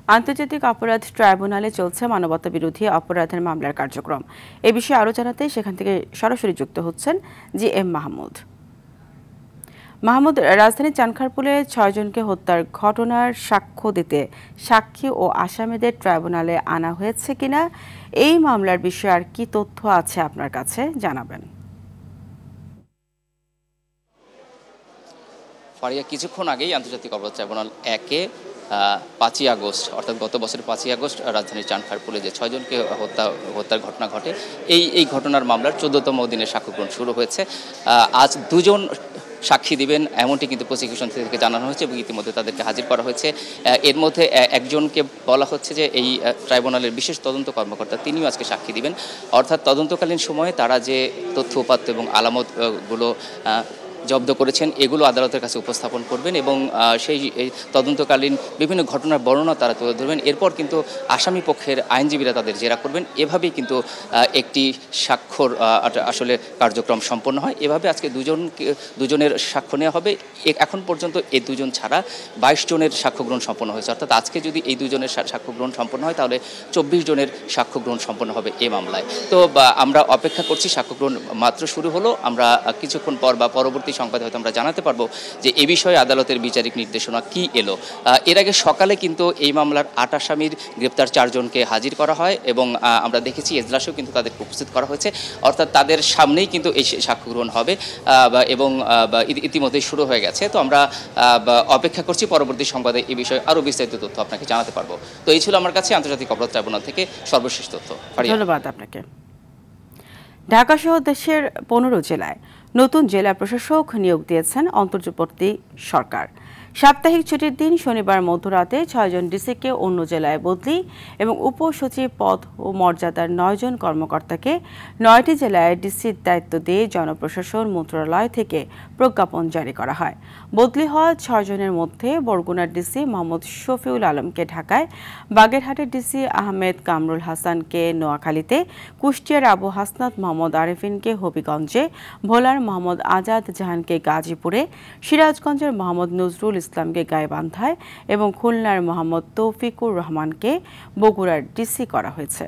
আন্তর্জাতিক অপরাধ ট্রাইব্যুনালে চলছে মানবতা বিরোধী অপরাধের মামলার কার্যক্রম। এ বিষয়ে আরও জানাতে সেখান থেকে সরাসরি যুক্ত হচ্ছেন GM মাহমুদ। রাজধানীর চানখারপুলে ৬ জনকে হত্যার ঘটনার সাক্ষ্য দিতে সাক্ষী ও আসামিদের ট্রাইব্যুনালে আনা হয়েছে কিনা, এই মামলার বিষয়ে আর কি তথ্য আছে আপনার কাছে জানাবেন। ফারিয়া, কিছুক্ষণ আগেই আন্তর্জাতিক অপরাধ ট্রাইব্যুনাল ১-এ ৫ই আগস্ট অর্থাৎ গত বছরের ৫ই আগস্ট রাজধানীর চানখারপুলে যে ৬ জনকে হত্যার ঘটনা ঘটে, এই ঘটনার মামলার ১৪তম দিনের সাক্ষ্যগ্রহণ শুরু হয়েছে। আজ ২ জন সাক্ষী দিবেন এমনটি কিন্তু প্রসিকিউশন থেকে জানানো হয়েছে এবং ইতিমধ্যে তাদেরকে হাজির করা হয়েছে। এর মধ্যে একজনকে বলা হচ্ছে যে এই ট্রাইব্যুনালের বিশেষ তদন্ত কর্মকর্তা, তিনিও আজকে সাক্ষী দিবেন। অর্থাৎ তদন্তকালীন সময়ে তারা যে তথ্য উপাত্ত এবং আলামতগুলো জব্দ করেছেন এগুলো আদালতের কাছে উপস্থাপন করবেন এবং সেই তদন্তকালীন বিভিন্ন ঘটনার বর্ণনা তারা তুলে ধরবেন। এরপর কিন্তু আসামি পক্ষের আইনজীবীরা তাদের জেরা করবেন। এভাবেই কিন্তু একটি স্বাক্ষর আসলে কার্যক্রম সম্পন্ন হয়। এভাবে আজকে দুজনের সাক্ষ্য নেওয়া হবে। এখন পর্যন্ত এই ২ জন ছাড়া ২২ জনের সাক্ষ্যগ্রহণ সম্পন্ন হয়েছে। অর্থাৎ আজকে যদি এই ২ জনের সাক্ষ্যগ্রহণ সম্পন্ন হয় তাহলে ২৪ জনের সাক্ষ্যগ্রহণ সম্পন্ন হবে এই মামলায়। তো আমরা অপেক্ষা করছি, সাক্ষ্যগ্রহণ মাত্র শুরু হলো। আমরা কিছুক্ষণ পর বা পরবর্তী সংবাদে হয়তো আমরা জানাতে পারবো যে এ বিষয়ে আদালতের বিচারিক নির্দেশনা কি এলো। এর আগে সকালে কিন্তু এই মামলার ৮ আসামির গ্রেপ্তার ৪ জনকে হাজির করা হয় এবং আমরা দেখেছি এজলাসেও কিন্তু তাদেরকে উপস্থিত করা হয়েছে। অর্থাৎ তাদের সামনেই কিন্তু এই সাক্ষ্যগ্রহণ হবে এবং ইতিমধ্যেই শুরু হয়ে গেছে। তো আমরা অপেক্ষা করছি, পরবর্তী সংবাদে এই বিষয়ে আরও বিস্তারিত তথ্য আপনাকে জানাতে পারবো। তো এই ছিল আমার কাছে আন্তর্জাতিক অপরাধ ট্রাইব্যুনাল থেকে সর্বশেষ তথ্য। ধন্যবাদ আপনাকে। ঢাকা সহ দেশের ১৫ জেলায় নতুন জেলা প্রশাসক নিয়োগ দিয়েছেন অন্তর্বর্তী সরকার। সাপ্তাহিক ছুটির দিন শনিবার মধ্যরাতে ৬ জন ডিসিকে অন্য জেলায় বদলি এবং উপসচিব পদ ও মর্যাদার ৯ জন কর্মকর্তাকে ৯টি জেলায় ডিসির দায়িত্ব দিয়ে জনপ্রশাসন মন্ত্রণালয় থেকে প্রজ্ঞাপন জারি করা হয়। বদলি হওয়া ৬ জনের মধ্যে বরগুনার ডিসি মোহাম্মদ শফিউল আলমকে ঢাকায়, বাগেরহাটের ডিসি আহমেদ কামরুল হাসানকে নোয়াখালীতে, কুষ্টিয়ার আবু হাসনাত মোহাম্মদ আরেফিনকে হবিগঞ্জে, ভোলার মোহাম্মদ আজাদ জাহানকে গাজীপুরে, সিরাজগঞ্জের মোহাম্মদ নজরুল ইসলামকে গাইবান্ধায় এবং খুলনার মোহাম্মদ তৌফিকুর রহমানকে বগুড়ার ডিসি করা হয়েছে।